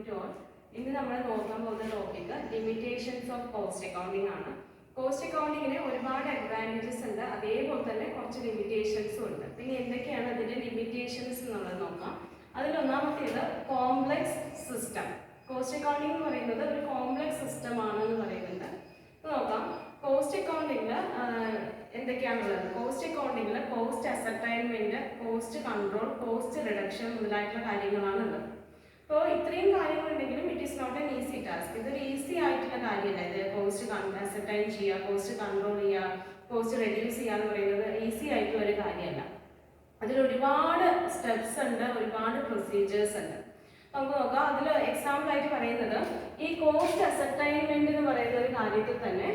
morning to all. ഇന്ന് നമ്മൾ നോക്കാൻ പോകുന്ന topic limitations of cost accounting ആണ്. കോസ്റ്റ് അക്കൗണ്ടിങ്ങിന് ഒരുപാട് അഡ്വാൻറ്റേജസ് ഉണ്ട്, അതേപോലെ തന്നെ കുറച്ച് ലിമിറ്റേഷൻസും ഉണ്ട്. പിന്നെ എന്തൊക്കെയാണ് അതിന്റെ ലിമിറ്റേഷൻസ് എന്നുള്ളത് നോക്കാം. അതിലൊന്നാമത്തേത് കോംപ്ലക്സ് സിസ്റ്റം. കോസ്റ്റ് അക്കൗണ്ടിംഗ് എന്ന് പറയുന്നത് ഒരു കോംപ്ലക്സ് സിസ്റ്റം ആണെന്ന് പറയുന്നുണ്ട്. നോക്കാം, കോസ്റ്റ് അക്കൗണ്ടിങ്ങിൽ എന്തൊക്കെയാണുള്ളത്? കോസ്റ്റ് അക്കൗണ്ടിങ്ങിൽ cost ascertainment, cost control, cost reduction മുതലായിട്ടുള്ള കാര്യങ്ങളാണ് ഉള്ളത്. അപ്പോൾ ഇത്രയും കാര്യങ്ങളുണ്ടെങ്കിലും it is not an easy task. ഇതൊരു ഈസി ആയിട്ടുള്ള കാര്യമല്ല. ഇത് കോസ്റ്റ് അസർട്ടൈൻ ചെയ്യുക, കോസ്റ്റ് കൺട്രോൾ ചെയ്യുക, കോസ്റ്റ് റെഡ്യൂസ് ചെയ്യുക എന്ന് പറയുന്നത് ഈസി ആയിട്ടുള്ള ഒരു കാര്യമല്ല. അതിൽ ഒരുപാട് സ്റ്റെപ്സ് ഉണ്ട്, ഒരുപാട് പ്രൊസീജിയേഴ്സ് ഉണ്ട്. നമുക്ക് നോക്കാം. അതിൽ എക്സാമ്പിൾ ആയിട്ട് പറയുന്നത് ഈ കോസ്റ്റ് അസർട്ടൈൻമെന്റ് എന്ന് പറയുന്ന ഒരു കാര്യത്തിൽ തന്നെ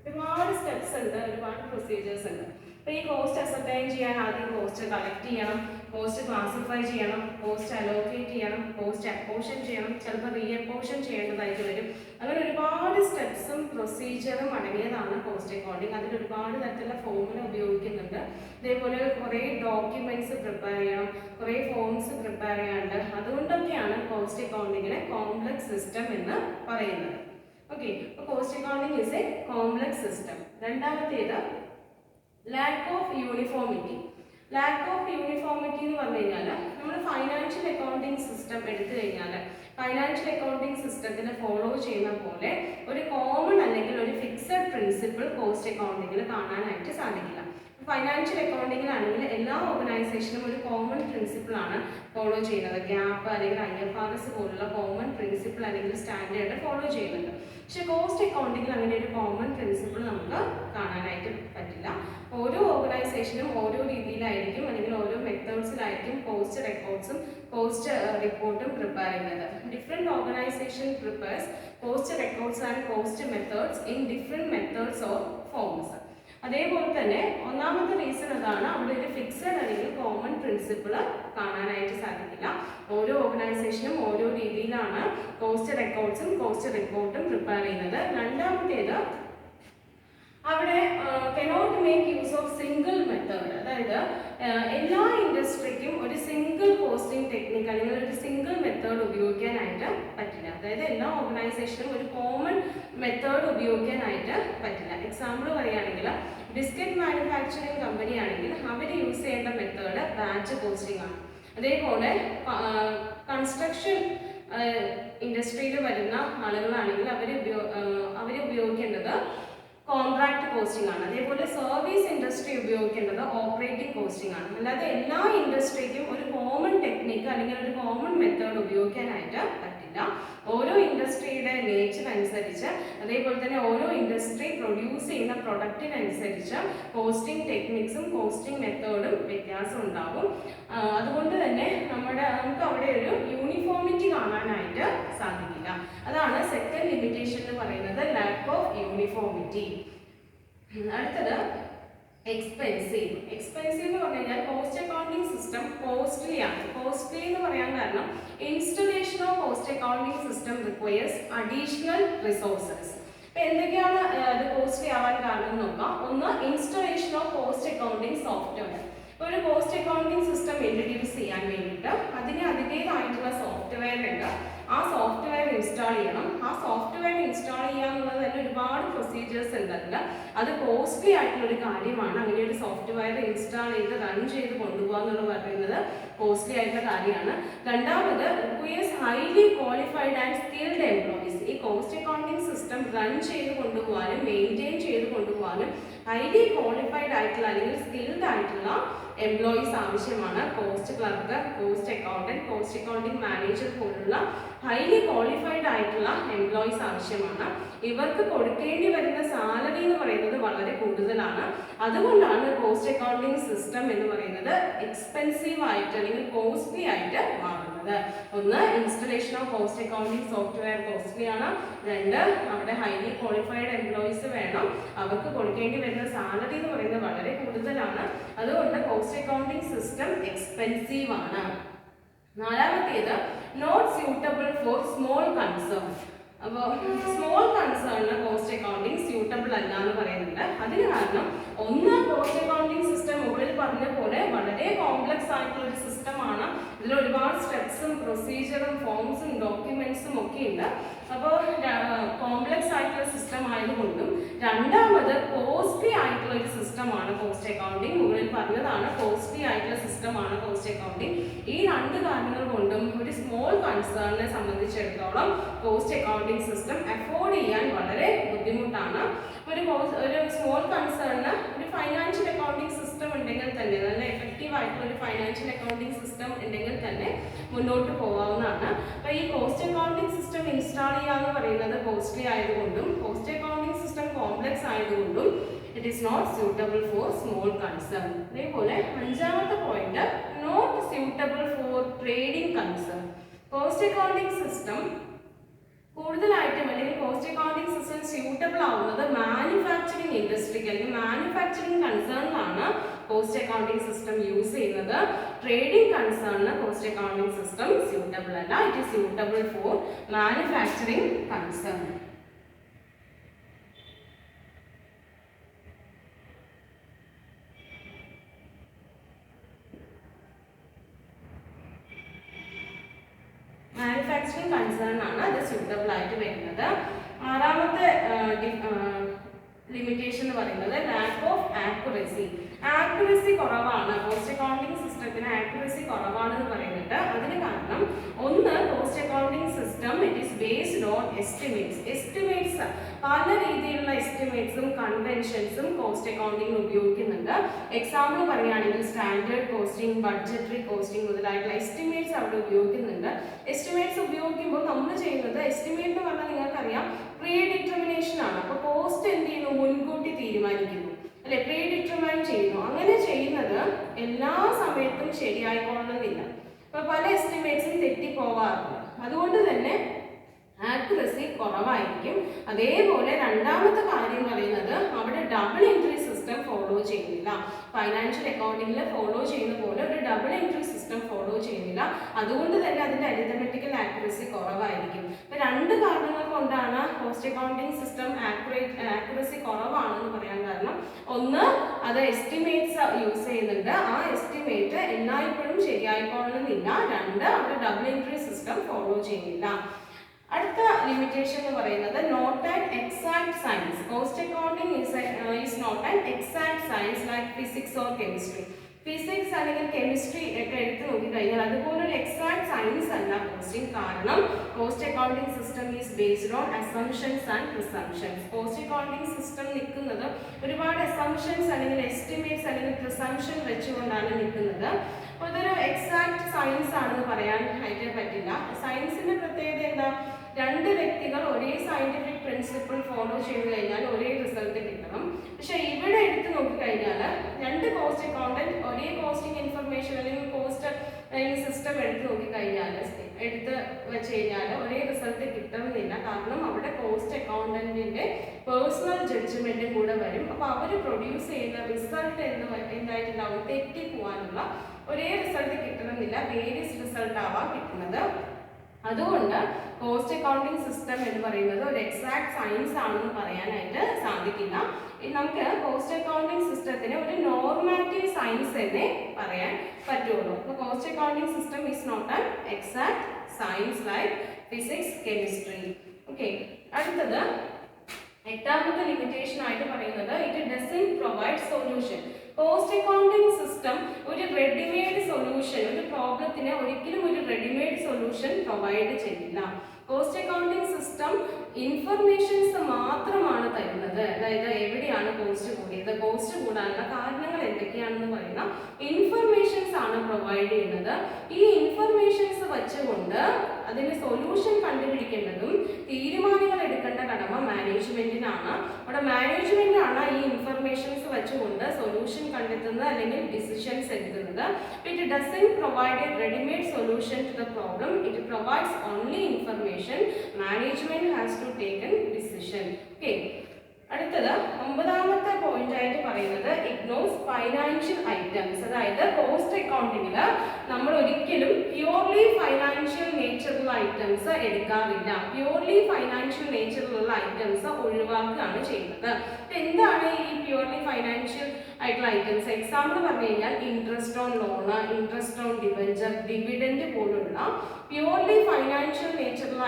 ഒരുപാട് സ്റ്റെപ്സ് ഉണ്ട്, ഒരുപാട് പ്രൊസീജിയേഴ്സ് ഉണ്ട്. അപ്പോൾ ഈ കോസ്റ്റ് അസർട്ടൈൻ ചെയ്യാൻ ആദ്യം കോസ്റ്റ് കളക്ട് ചെയ്യണം, കോസ്റ്റ് ക്ലാസിഫൈ ചെയ്യണം, കോസ്റ്റ് അലോക്കേറ്റ് ചെയ്യണം, കോസ്റ്റ് അപ്പോർഷൻ ചെയ്യണം, ചിലപ്പോൾ റീ അപ്പോർഷൻ ചെയ്യേണ്ടതായിട്ട് വരും. അങ്ങനെ ഒരുപാട് സ്റ്റെപ്സും പ്രൊസീജിയറും അടങ്ങിയതാണ് കോസ്റ്റ് അക്കൗണ്ടിങ്. അതിൽ ഒരുപാട് തരത്തിലുള്ള ഫോമുല ഉപയോഗിക്കുന്നുണ്ട്. ഇതേപോലെ കുറേ ഡോക്യുമെന്റ്സ് പ്രിപ്പയർ ചെയ്യണം, കുറേ ഫോംസ് പ്രിപ്പയർ ചെയ്യാനുണ്ട്. അതുകൊണ്ടൊക്കെയാണ് കോസ്റ്റ് അക്കൗണ്ടിങ്ങിനെ കോംപ്ലക്സ് സിസ്റ്റം എന്ന് പറയുന്നത്. ഓക്കെ, അപ്പോൾ cost accounting is a complex system. രണ്ടാമത്തേത് lack of uniformity. Lack of uniformity എന്ന് പറഞ്ഞു കഴിഞ്ഞാൽ നമ്മൾ ഫൈനാൻഷ്യൽ അക്കൗണ്ടിങ് സിസ്റ്റം എടുത്തു കഴിഞ്ഞാൽ ഫൈനാൻഷ്യൽ അക്കൗണ്ടിങ് സിസ്റ്റത്തിന് ഫോളോ ചെയ്യുന്ന പോലെ ഒരു കോമൺ അല്ലെങ്കിൽ ഒരു ഫിക്സഡ് പ്രിൻസിപ്പിൾ കോസ്റ്റ് അക്കൗണ്ടിങ്ങിൽ കാണാനായിട്ട് സാധിക്കില്ല. ഫൈനാൻഷ്യൽ അക്കൗണ്ടിങ്ങിലാണെങ്കിൽ എല്ലാ ഓർഗനൈസേഷനും ഒരു കോമൺ പ്രിൻസിപ്പിൾ ആണ് ഫോളോ ചെയ്യുന്നത്. ഗ്യാപ്പ് അല്ലെങ്കിൽ IFRS പോലുള്ള കോമൺ പ്രിൻസിപ്പിൾ അല്ലെങ്കിൽ സ്റ്റാൻഡേർഡ് ഫോളോ ചെയ്യുന്നുണ്ട്. പക്ഷെ കോസ്റ്റ് അക്കൗണ്ടിങ്ങിൽ അങ്ങനെ ഒരു കോമൺ പ്രിൻസിപ്പിൾ നമുക്ക് കാണാനായിട്ട് പറ്റില്ല. ഓരോ ഓർഗനൈസേഷനും ഓരോ രീതിയിലായിരിക്കും അല്ലെങ്കിൽ ഓരോ മെത്തേഡ്സിലായിരിക്കും കോസ്റ്റ് റെക്കോർഡ്സും കോസ്റ്റ് റിപ്പോർട്ടും പ്രിപ്പയർ ചെയ്യുന്നത്. Different organisation prepares cost records and cost methods in different methods or forms. അതേപോലെ തന്നെ ഒന്നാമത്തെ റീസൺ അതാണ്, അവിടെ ഒരു ഫിക്സഡ് അല്ലെങ്കിൽ കോമൺ പ്രിൻസിപ്പിൾ കാണാനായിട്ട് സാധിക്കില്ല. ഓരോ ഓർഗനൈസേഷനും ഓരോ രീതിയിലാണ് കോസ്റ്റ് റെക്കോർഡ്സും കോസ്റ്റ് റിപ്പോർട്ടും പ്രിപ്പയർ ചെയ്യുന്നത്. രണ്ടാമത്തേത് അവിടെ cannot make use of single method. അതായത് എല്ലാ ഇൻഡസ്ട്രിക്കും ഒരു സിംഗിൾ കോസ്റ്റിംഗ് ടെക്നിക്ക് അല്ലെങ്കിൽ ഒരു സിംഗിൾ മെത്തേഡ് ഉപയോഗിക്കാനായിട്ട് പറ്റില്ല. അതായത് എല്ലാ ഓർഗനൈസേഷനും ഒരു കോമൺ മെത്തേഡ് ഉപയോഗിക്കാനായിട്ട് പറ്റില്ല. എക്സാമ്പിൾ പറയുകയാണെങ്കിൽ ബിസ്ക്കറ്റ് മാനുഫാക്ചറിങ് കമ്പനി ആണെങ്കിൽ അവർ യൂസ് ചെയ്യേണ്ട മെത്തേഡ് ബാച്ച് കോസ്റ്റിംഗ് ആണ്. അതേപോലെ കൺസ്ട്രക്ഷൻ ഇൻഡസ്ട്രിയിൽ വരുന്ന ആളുകളാണെങ്കിൽ അവർ ഉപയോഗിക്കേണ്ടത് കോൺട്രാക്ട് കോസ്റ്റിംഗ് ആണ്. അതേപോലെ സർവീസ് ഇൻഡസ്ട്രി ഉപയോഗിക്കേണ്ടത് ഓപ്പറേറ്റിംഗ് കോസ്റ്റിംഗ് ആണ്. അല്ലാതെ എല്ലാ ഇൻഡസ്ട്രിക്കും ഒരു കോമൺ ടെക്നിക്ക് അല്ലെങ്കിൽ ഒരു കോമൺ മെത്തേഡ് ഉപയോഗിക്കാനായിട്ട് പറ്റില്ല. ഓരോ ഇൻഡസ്ട്രിയുടെ നേച്ചർ അനുസരിച്ച് അതേപോലെ തന്നെ ഓരോ ഇൻഡസ്ട്രി പ്രൊഡ്യൂസ് ചെയ്യുന്ന പ്രൊഡക്റ്റിനനുസരിച്ച് കോസ്റ്റിംഗ് ടെക്നിക്സും കോസ്റ്റിംഗ് മെത്തേഡും വ്യത്യാസം ഉണ്ടാകും. അതുകൊണ്ട് തന്നെ നമുക്ക് അവിടെ ഒരു യൂണിഫോമിറ്റി കാണാനായിട്ട് സാധിക്കില്ല. അതാണ് സെക്കൻഡ് ലിമിറ്റേഷൻ എന്ന് പറയുന്നത്, ലാക്ക് ഓഫ് യൂണിഫോമിറ്റി. അടുത്തത് എക്സ്പെൻസീവ്. എക്സ്പെൻസീവ് എന്ന് പറഞ്ഞു കഴിഞ്ഞാൽ കോസ്റ്റ് അക്കൗണ്ടിങ് സിസ്റ്റം കോസ്റ്റ്ലി ആണ്. കോസ്റ്റ്ലി എന്ന് പറയാൻ കാരണം installation of cost accounting system requires additional resources. ഇപ്പം എന്തൊക്കെയാണ് ഇത് കോസ്റ്റ്ലി ആവാൻ കാരണം നോക്കാം. ഒന്ന്, installation of cost accounting software. ഒരു കോസ്റ്റ് അക്കൗണ്ടിങ് സിസ്റ്റം ഇൻട്രൊഡ്യൂസ് ചെയ്യാൻ വേണ്ടിയിട്ട് അതിന് അതിൻ്റേതായിട്ടുള്ള സോഫ്റ്റ്വെയർ ഉണ്ട്. ആ സോഫ്റ്റ്വെയർ ഇൻസ്റ്റാൾ ചെയ്യണം. ആ സോഫ്റ്റ്വെയർ ഇൻസ്റ്റാൾ ചെയ്യുക എന്നുള്ളത് തന്നെ ഒരുപാട് പ്രൊസീജിയേഴ്സ് ഉണ്ട്. അത് കോസ്റ്റ്ലി ആയിട്ടുള്ള ഒരു കാര്യമാണ്. അങ്ങനെ ഒരു സോഫ്റ്റ്വെയർ ഇൻസ്റ്റാൾ ചെയ്ത് റൺ ചെയ്ത് കൊണ്ടുപോകുക എന്നുള്ളത് പറയുന്നത് കോസ്റ്റ്ലി ആയിട്ടുള്ള കാര്യമാണ്. രണ്ടാമത് requires highly qualified and skilled employees. ഈ കോസ്റ്റ് അക്കൗണ്ടിങ് സിസ്റ്റം റൺ ചെയ്ത് കൊണ്ടുപോകാനും മെയിൻറ്റെയിൻ ചെയ്ത് കൊണ്ടുപോകാനും ഹൈലി ക്വാളിഫൈഡ് ആയിട്ടുള്ള അല്ലെങ്കിൽ സ്കിൽഡ് ആയിട്ടുള്ള എംപ്ലോയീസ് ആവശ്യമാണ്. Cost clerk, cost accountant, cost accounting manager പോലുള്ള ഹൈലി ക്വാളിഫൈഡ് ആയിട്ടുള്ള എംപ്ലോയീസ് ആവശ്യമാണ്. ഇവർക്ക് കൊടുക്കേണ്ടി വരുന്ന സാലറി എന്ന് പറയുന്നത് വളരെ കൂടുതലാണ്. അതുകൊണ്ടാണ് കോസ്റ്റ് അക്കൗണ്ടിംഗ് സിസ്റ്റം എന്ന് പറയുന്നത് എക്സ്പെൻസീവ് ആയിട്ട് അല്ലെങ്കിൽ കോസ്റ്റ്ലി ആയിട്ട് മാറുന്നത്. ഒന്ന്, installation of cost accounting software costly ആണ്. രണ്ട്, അവിടെ ഹൈലി ക്വാളിഫൈഡ് എംപ്ലോയീസ് വേണം. അവർക്ക് കൊടുക്കേണ്ടി വരുന്ന സാലറി എന്ന് പറയുന്നത് വളരെ കൂടുതലാണ്. അതുകൊണ്ട് കോസ്റ്റ് അക്കൗണ്ടിംഗ് സിസ്റ്റം എക്സ്പെൻസീവ് ആണ്. നാലാമത്തേത് not suitable for small concern. അപ്പോൾ സ്മോൾ കൺസേണിന് കോസ്റ്റ് അക്കൗണ്ടിങ് സ്യൂട്ടബിൾ അല്ല എന്ന് പറയുന്നുണ്ട്. അതിന് കാരണം ഒന്ന്, കോസ്റ്റ് അക്കൗണ്ടിങ് സിസ്റ്റം മുകളിൽ പറഞ്ഞ പോലെ വളരെ കോംപ്ലക്സ് ആയിട്ടുള്ള ഒരു സിസ്റ്റമാണ്. ഇതിൽ ഒരുപാട് സ്റ്റെപ്സും പ്രൊസീജിയറും ഫോംസും ഡോക്യുമെന്റ്സും ഒക്കെ ഉണ്ട്. അപ്പോൾ കോംപ്ലക്സ് ആയിട്ടുള്ള സിസ്റ്റം ആയതുകൊണ്ടും രണ്ടാമത് കോസ്റ്റ്ലി ആയിട്ടുള്ള ഒരു സിസ്റ്റമാണ് കോസ്റ്റ് അക്കൗണ്ടിങ്. മുകളിൽ പറഞ്ഞതാണ് കോസ്റ്റ്ലി ആയിട്ടുള്ള സിസ്റ്റമാണ് കോസ്റ്റ് അക്കൗണ്ടിങ്. ഈ രണ്ട് കാരണങ്ങൾ കൊണ്ടും ഒരു സ്മോൾ കൺസേണിനെ സംബന്ധിച്ചിടത്തോളം കോസ്റ്റ് അക്കൗണ്ടിങ് സിസ്റ്റം അഫോർഡ് ചെയ്യാൻ വളരെ ബുദ്ധിമുട്ടാണ്. ഒരു സ്മോൾ കൺസേണിന് ഒരു ഫൈനാൻഷ്യൽ അക്കൗണ്ടിങ് സിസ്റ്റം ഉണ്ടെങ്കിൽ തന്നെ, നല്ല എഫക്റ്റീവ് ആയിട്ടുള്ള ഒരു ഫൈനാൻഷ്യൽ അക്കൗണ്ടിങ് സിസ്റ്റം ഉണ്ടെങ്കിൽ തന്നെ മുന്നോട്ട് പോകാവുന്നതാണ്. അപ്പോൾ ഈ കോസ്റ്റ് അക്കൗണ്ടിങ് സിസ്റ്റം ഇൻസ്റ്റാൾ ചെയ്യുക എന്ന് പറയുന്നത് കോസ്റ്റ്ലി ആയതുകൊണ്ടും കോസ്റ്റ് അക്കൗണ്ടിങ് സിസ്റ്റം കോംപ്ലക്സ് ആയതുകൊണ്ടും it is not suitable for small concern. അതേപോലെ അഞ്ചാമത്തെ point, not suitable for trading concern. Cost accounting system കൂടുതലായിട്ടും അല്ലെങ്കിൽ കോസ്റ്റ് അക്കൗണ്ടിങ് സിസ്റ്റം സ്യൂട്ടബിൾ ആവുന്നത് മാനുഫാക്ചറിങ് ഇൻഡസ്ട്രിക്ക് അല്ലെങ്കിൽ മാനുഫാക്ചറിങ് കൺസേണിലാണ് കോസ്റ്റ് അക്കൗണ്ടിങ് സിസ്റ്റം യൂസ് ചെയ്യുന്നത്. ട്രേഡിംഗ് കൺസേണിന് കോസ്റ്റ് അക്കൗണ്ടിങ് സിസ്റ്റം സ്യൂട്ടബിൾ അല്ല. It is suitable for manufacturing concern. Manufacturing concern ആണ് അത് സ്യൂട്ടബിൾ ആയിട്ട് വരുന്നത്. ആറാമത്തെ ലിമിറ്റേഷൻ എന്ന് പറയുന്നത് ലാക്ക് ഓഫ് ആക്യുറസി. ആക്യുറസി കുറവാണ്, കോസ്റ്റ് അക്കൗണ്ടിങ് സിസ്റ്റത്തിന് ആക്യുറസി കുറവാണെന്ന് പറയുന്നുണ്ട്. അതിന് കാരണം ഒന്ന്, cost accounting system it is based on estimates. പല രീതിയിലുള്ള എസ്റ്റിമേറ്റ്സും കൺവെൻഷൻസും കോസ്റ്റ് അക്കൗണ്ടിങ്ങിൽ ഉപയോഗിക്കുന്നുണ്ട്. എക്സാമ്പിൾ പറയുകയാണെങ്കിൽ സ്റ്റാൻഡേർഡ് കോസ്റ്റിംഗ്, ബഡ്ജറ്ററി കോസ്റ്റിംഗ് മുതലായിട്ടുള്ള എസ്റ്റിമേറ്റ്സ് അവിടെ ഉപയോഗിക്കുന്നുണ്ട്. എസ്റ്റിമേറ്റ്സ് ഉപയോഗിക്കുമ്പോൾ നമ്മൾ ചെയ്യുന്നത്, എസ്റ്റിമേറ്റ് എന്ന് പറഞ്ഞാൽ നിങ്ങൾക്കറിയാം പ്രീ ഡിറ്റർമിനേഷൻ ആണ്. അപ്പോൾ കോസ്റ്റ് എന്ത് ചെയ്യുന്നു, മുൻകൂട്ടി തീരുമാനിക്കുന്നു അല്ലെ, പ്രീ ഡിറ്റർമൈൻ ചെയ്യുന്നു. അങ്ങനെ ചെയ്യുന്നത് എല്ലാ സമയത്തും ശരിയായിക്കൊള്ളണമെന്നില്ല. അപ്പോൾ പല എസ്റ്റിമേറ്റ്സും തെറ്റിപ്പോവാറുണ്ട്. അതുകൊണ്ട് തന്നെ ആക്യുറസി കുറവായിരിക്കും. അതേപോലെ രണ്ടാമത്തെ കാര്യം പറയുന്നത് അവിടെ ഡബിൾ എൻട്രി സിസ്റ്റം ഫോളോ ചെയ്യുന്നില്ല. ഫൈനാൻഷ്യൽ അക്കൗണ്ടിങ്ങിൽ ഫോളോ ചെയ്യുന്ന പോലെ ഒരു ഡബിൾ എൻട്രി സിസ്റ്റം ഫോളോ ചെയ്യുന്നില്ല. അതുകൊണ്ട് തന്നെ അതിൻ്റെ അരിത്തമെറ്റിക്കൽ ആക്യുറസി കുറവായിരിക്കും. അപ്പോൾ രണ്ട് കാരണങ്ങൾ കൊണ്ടാണ് കോസ്റ്റ് അക്കൗണ്ടിങ് സിസ്റ്റം ആക്യുറസി കുറവാണെന്ന് പറയാൻ കാരണം. ഒന്ന്, അത് എസ്റ്റിമേറ്റ്സ് യൂസ് ചെയ്യുന്നുണ്ട്, ആ എസ്റ്റിമേറ്റ് എല്ലായ്പ്പോഴും ശരിയായിക്കൊള്ളണമെന്നില്ല. രണ്ട്, അവിടെ ഡബിൾ എൻട്രി സിസ്റ്റം ഫോളോ ചെയ്യുന്നില്ല. അടുത്ത ലിമിറ്റേഷൻ എന്ന് പറയുന്നത് not an exact science. Cost accounting is not an exact science like physics or chemistry. Physics അല്ലെങ്കിൽ കെമിസ്ട്രി ഒക്കെ എടുത്ത് നോക്കിക്കഴിഞ്ഞാൽ അതുപോലെ ഒരു എക്സാക്ട് സയൻസ് അല്ല കോസ്റ്റിംഗ്. കാരണം cost accounting system is based on assumptions and presumptions. Cost accounting system നിൽക്കുന്നത് ഒരുപാട് അസംഷൻസ് അല്ലെങ്കിൽ എസ്റ്റിമേറ്റ്സ് അല്ലെങ്കിൽ പ്രിസംഷൻ വെച്ചുകൊണ്ടാണ് നിൽക്കുന്നത്. അപ്പോൾ ഇതൊരു എക്സാക്ട് സയൻസ് ആണെന്ന് പറയാൻ ആയിട്ട് പറ്റില്ല. സയൻസിന്റെ പ്രത്യേകത എന്താ, രണ്ട് വ്യക്തികൾ ഒരേ സയന്റിഫിക് പ്രിൻസിപ്പിൾ ഫോളോ ചെയ്ത് കഴിഞ്ഞാൽ ഒരേ റിസൾട്ട് കിട്ടണം. പക്ഷെ ഇവിടെ എടുത്ത് നോക്കിക്കഴിഞ്ഞാൽ രണ്ട് കോസ്റ്റ് അക്കൗണ്ടന്റ് ഒരേ കോസ്റ്റിംഗ് ഇൻഫർമേഷൻ അല്ലെങ്കിൽ കോസ്റ്റ് അല്ലെങ്കിൽ സിസ്റ്റം എടുത്ത് നോക്കിക്കഴിഞ്ഞാൽ എടുത്ത് വെച്ച് കഴിഞ്ഞാൽ ഒരേ റിസൾട്ട് കിട്ടണമെന്നില്ല. കാരണം അവിടെ കോസ്റ്റ് അക്കൗണ്ടന്റിന്റെ പേഴ്സണൽ ജഡ്ജ്മെന്റും കൂടെ വരും. അപ്പോൾ അവർ പ്രൊഡ്യൂസ് ചെയ്യുന്ന റിസൾട്ട് എന്തായിട്ടുണ്ടാവും, തെറ്റിപ്പോവാനുള്ള ഒരേ റിസൾട്ട് കിട്ടണമെന്നില്ല, വേരിയസ് റിസൾട്ട് ആവാം കിട്ടുന്നത്. അതുകൊണ്ട് കോസ്റ്റ് അക്കൗണ്ടിങ് സിസ്റ്റം എന്ന് പറയുന്നത് ഒരു എക്സാക്ട് സയൻസ് ആണെന്ന് പറയാനായിട്ട് സാധിക്കില്ല. നമുക്ക് കോസ്റ്റ് അക്കൗണ്ടിങ് സിസ്റ്റത്തിന് ഒരു നോർമാറ്റീവ് സയൻസ് എന്നേ പറയാൻ പറ്റുള്ളൂ. അപ്പോൾ cost accounting system is not an exact science like physics, chemistry. Okay, അടുത്തത് എട്ടാമത്തെ ലിമിറ്റേഷൻ ആയിട്ട് പറയുന്നത് it doesn't provide solution. Cost accounting system ഒരു റെഡിമെയ്ഡ് സൊല്യൂഷൻ, ഒരു പ്രോബ്ലത്തിന് ഒരിക്കലും ഒരു റെഡിമെയ്ഡ് സൊല്യൂഷൻ പ്രൊവൈഡ് ചെയ്യില്ല. കോസ്റ്റ് അക്കൗണ്ടിങ് സിസ്റ്റം ഇൻഫർമേഷൻസ് മാത്രമാണ് തരുന്നത്. അതായത് എവിടെയാണ് കോസ്റ്റ് കൂടിയത്, കോസ്റ്റ് കൂടാനുള്ള കാരണങ്ങൾ എന്തൊക്കെയാണെന്ന് പറയുന്ന ഇൻഫർമേഷൻസ് ആണ് പ്രൊവൈഡ് ചെയ്യുന്നത്. ഈ ഇൻഫർമേഷൻസ് വെച്ചുകൊണ്ട് അതിന് സൊല്യൂഷൻ കണ്ടുപിടിക്കേണ്ടതും തീരുമാനങ്ങൾ എടുക്കേണ്ട കടമ മാനേജ്മെന്റിനാണ്. അവിടെ മാനേജ്മെന്റാണ് ഈ ഇൻഫർമേഷൻസ് വെച്ചുകൊണ്ട് സൊല്യൂഷൻ കണ്ടെത്തുന്നത് അല്ലെങ്കിൽ ഡിസിഷൻസ് എടുക്കുന്നത്. It doesn't provide a readymade solution to the problem, it provides only information. Management has to take an decision. Okay, അടുത്തത് ഒമ്പതാമത്തെ പോയിന്റ് ആയിട്ട് പറയുന്നത് ഇഗ്നോർസ് ഫൈനാൻഷ്യൽ ഐറ്റംസ്. അതായത് കോസ്റ്റ് അക്കൗണ്ടിങ്ങിൽ നമ്മൾ ഒരിക്കലും പ്യൂർലി ഫൈനാൻഷ്യൽ നേച്ചറുള്ള ഐറ്റംസ് എടുക്കാറില്ല. പ്യൂർലി ഫൈനാൻഷ്യൽ നേച്ചറുള്ള ഐറ്റംസ് ഒഴിവാക്കുകയാണ് ചെയ്യുന്നത്. എന്താണ് ഈ പ്യൂർലി ഫൈനാൻഷ്യൽ ആയിട്ടുള്ള ഐറ്റംസ്? എക്സാമ്പിൾ പറഞ്ഞു കഴിഞ്ഞാൽ interest on loan, interest on debenture, dividend പോലുള്ള പ്യൂർലി ഫൈനാൻഷ്യൽ നേച്ചറുള്ള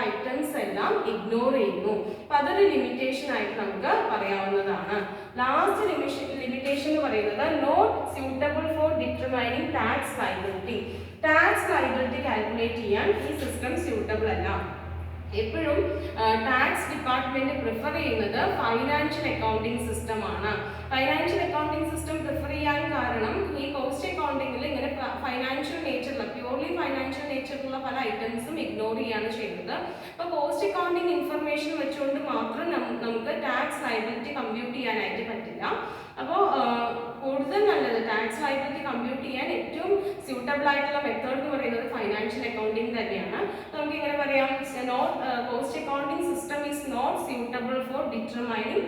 ഇഗ്നോർ ചെയ്യുന്നു. അപ്പൊ അതൊരു ലിമിറ്റേഷൻ ആയിട്ട് നമുക്ക് പറയാവുന്നതാണ്. ലാസ്റ്റ് ലിമിറ്റേഷൻ എന്ന് പറയുന്നത് not suitable for determining tax liability. Tax liability calculate ചെയ്യാൻ ഈ സിസ്റ്റം സ്യൂട്ടബിൾ അല്ല. എപ്പോഴും ടാക്സ് ഡിപ്പാർട്ട്മെന്റ് പ്രിഫർ ചെയ്യുന്നത് ഫൈനാൻഷ്യൽ അക്കൗണ്ടിങ് സിസ്റ്റം ആണ്. ഫൈനാൻഷ്യൽ അക്കൗണ്ടിങ് സിസ്റ്റം പ്രിഫർ ചെയ്യാൻ കാരണം ഈ കോസ്റ്റ് അക്കൗണ്ടിങ്ങിൽ ഇങ്ങനെ ഫൈനാൻഷ്യൽ നേച്ചറുള്ള പ്യൂർലി ഫൈനാൻഷ്യൽ നേച്ചറുള്ള പല ഐറ്റംസും ഇഗ്നോർ ചെയ്യാണ് ചെയ്യുന്നത്. അപ്പോൾ കോസ്റ്റ് അക്കൗണ്ടിങ് ഇൻഫർമേഷൻ വെച്ചുകൊണ്ട് മാത്രം നമുക്ക് ടാക്സ് ലയബിലിറ്റി കമ്പ്യൂട്ട് ചെയ്യാനായിട്ട് പറ്റില്ല. അപ്പോൾ കൂടുതൽ നല്ലത് ടാക്സ് ലയബിലിറ്റി കമ്പ്യൂട്ട് ചെയ്യാൻ ഏറ്റവും സ്യൂട്ടബിൾ ആയിട്ടുള്ള മെത്തേഡ് എന്ന് പറയുന്നത് ഫൈനാൻഷ്യൽ അക്കൗണ്ടിങ് തന്നെയാണ്. നമുക്ക് ഇങ്ങനെ പറയാം, cost accounting system is not suitable for determining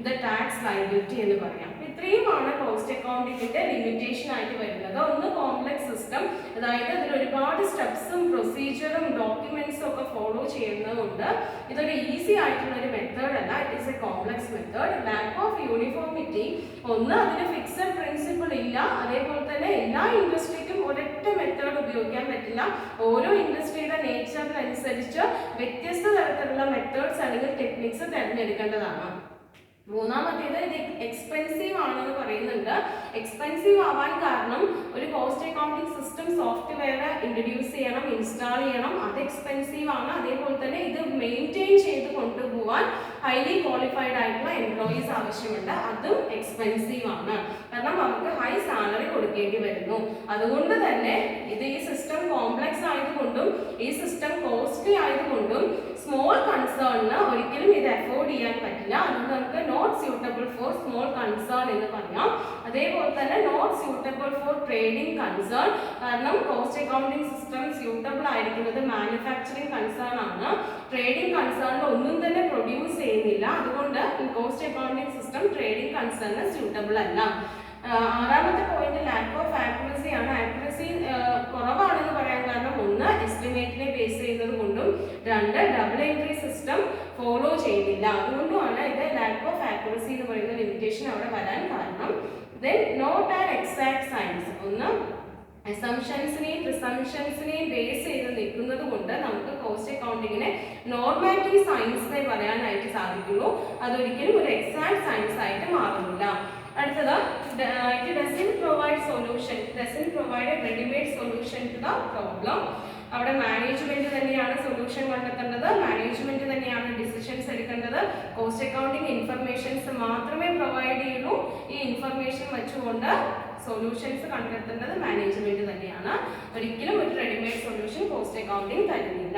the tax liability എന്ന് പറയാം. ഇത്രയുമാണ് കോസ്റ്റ് അക്കൗണ്ടിങ്ങിന്റെ ലിമിറ്റേഷൻ ആയിട്ട് വരുന്നത്. ഒന്ന് കോംപ്ലക്സ് സിസ്റ്റം, അതായത് അതിൽ ഒരുപാട് സ്റ്റെപ്സും പ്രൊസീജിയറും ഡോക്യുമെന്റ്സും ഒക്കെ ഫോളോ ചെയ്യുന്നതുകൊണ്ട് ഇതൊരു ഈസി ആയിട്ടുള്ള ഒരു മെത്തേഡ് അല്ല. It is a complex method. Lakh of uniformity, ഒന്ന് അതിന് ഫിക്സഡ് പ്രിൻസിപ്പിൾ ഇല്ല. അതേപോലെ തന്നെ എല്ലാ ഇൻഡസ്ട്രിക്കും ഒരൊറ്റ മെത്തേഡ് ഉപയോഗിക്കാൻ പറ്റില്ല. ഓരോ ഇൻഡസ്ട്രിയുടെ നേച്ചറിനനുസരിച്ച് വ്യത്യസ്ത തരത്തിലുള്ള മെത്തേഡ്സ് അല്ലെങ്കിൽ ടെക്നിക്സ് തിരഞ്ഞെടുക്കേണ്ടതാണ്. മൂന്നാമത്തേത് ഇത് എക്സ്പെൻസീവ് ആണെന്ന് പറയുന്നുണ്ട്. എക്സ്പെൻസീവ് ആവാൻ കാരണം ഒരു cost accounting system software introduce ചെയ്യണം, ഇൻസ്റ്റാൾ ചെയ്യണം. അത് എക്സ്പെൻസീവ് ആണ്. അതേപോലെ തന്നെ ഇത് മെയിൻറ്റെയിൻ ചെയ്ത് കൊണ്ടുപോകാൻ ഹൈലി ക്വാളിഫൈഡ് ആയിട്ടുള്ള എംപ്ലോയീസ് ആവശ്യമുണ്ട്. അതും എക്സ്പെൻസീവ് ആണ്. കാരണം അവർക്ക് ഹൈ സാലറി കൊടുക്കേണ്ടി വരുന്നു. അതുകൊണ്ട് തന്നെ ഈ സിസ്റ്റം കോംപ്ലക്സ് ആയതുകൊണ്ടും ഈ സിസ്റ്റം കോസ്റ്റ്ലി ആയതുകൊണ്ടും സ്മോൾ കൺസേണിന് ഒരിക്കലും ഇത് അഫോർഡ് ചെയ്യാൻ പറ്റില്ല. അതുകൊണ്ട് നമുക്ക് not suitable for small concern എന്ന് പറയാം. അതേപോലെ തന്നെ not suitable for trading concern. കാരണം കോസ്റ്റ് അക്കൗണ്ടിങ് സിസ്റ്റം സ്യൂട്ടബിൾ ആയിരിക്കുന്നത് മാനുഫാക്ചറിങ് കൺസേൺ ആണ്. ട്രേഡിംഗ് കൺസേണിൽ ഒന്നും തന്നെ പ്രൊഡ്യൂസ് ചെയ്യുന്നില്ല. അതുകൊണ്ട് കോസ്റ്റ് അക്കൗണ്ടിങ് സിസ്റ്റം ട്രേഡിംഗ് കൺസേണിന് സ്യൂട്ടബിൾ അല്ല. ആറാമത്തെ പോയിന്റ് ലാക്ക് ഓഫ് ആക്യുറസി ആണ്. ആക്യുറസി കുറവാണെന്ന് പറയാൻ കാരണം ഒന്ന് എസ്റ്റിമേറ്റിനെ ബേസ് ചെയ്യുന്നത് കൊണ്ടും രണ്ട് ഡബിൾ എൻട്രി സിസ്റ്റം ഫോളോ ചെയ്യുന്നില്ല. അതുകൊണ്ടുമാണ് ഇത് ലാക്ക് ഓഫ് ആക്യുറസി എന്ന് പറയുന്ന ലിമിറ്റേഷൻ അവിടെ വരാൻ കാരണം. Then not an exact science, ഒന്ന് അസംഷൻസിനെയും പ്രിസംഷൻസിനെയും ബേസ് ചെയ്ത് നിൽക്കുന്നത് കൊണ്ട് നമുക്ക് കോസ്റ്റ് അക്കൗണ്ടിങ്ങിനെ നോർമാറ്റീവ് സയൻസ് പറയാനായിട്ട് സാധിക്കുള്ളൂ. അതൊരിക്കലും ഒരു എക്സാക്ട് സയൻസ് ആയിട്ട് മാറുന്നില്ല. അടുത്തത് it doesn't provide solution, it doesn't provide a ready-made solution to the problem. അവിടെ മാനേജ്മെന്റ് തന്നെയാണ് സൊല്യൂഷൻ കണ്ടെത്തേണ്ടത്, മാനേജ്മെന്റ് തന്നെയാണ് ഡിസിഷൻസ് എടുക്കേണ്ടത്. കോസ്റ്റ് അക്കൗണ്ടിങ് ഇൻഫർമേഷൻസ് മാത്രമേ പ്രൊവൈഡ് ചെയ്യുള്ളൂ. ഈ ഇൻഫർമേഷൻ വെച്ചുകൊണ്ട് സൊല്യൂഷൻസ് കണ്ടെത്തേണ്ടത് മാനേജ്മെന്റ് തന്നെയാണ്. ഒരിക്കലും ഒരു റെഡിമെയ്ഡ് സൊല്യൂഷൻ കോസ്റ്റ് അക്കൗണ്ടിങ് തരുന്നില്ല.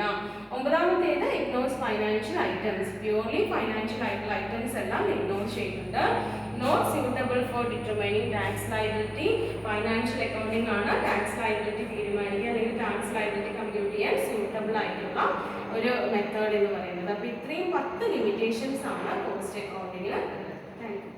ഒമ്പതാമത്തേത് ignores financial items. Purely financial ആയിട്ടുള്ള ഐറ്റംസ് എല്ലാം ഇഗ്നോർ ചെയ്യുന്നുണ്ട്. Not suitable for determining tax liability. Financial accounting ആണ് ടാക്സ് ലയബിലിറ്റി തീരുമാനിക്കുക അല്ലെങ്കിൽ ടാക്സ് ലയബിലിറ്റി കമ്പ്യൂട്ട് ചെയ്യാൻ സ്യൂട്ടബിൾ ആയിട്ടുള്ള ഒരു മെത്തേഡ് എന്ന് പറയുന്നത്. അപ്പോൾ ഇത്രയും 10 ലിമിറ്റേഷൻസ് ആണ് കോസ്റ്റ് അക്കൗണ്ടിങ്ങിൽ. Thank you.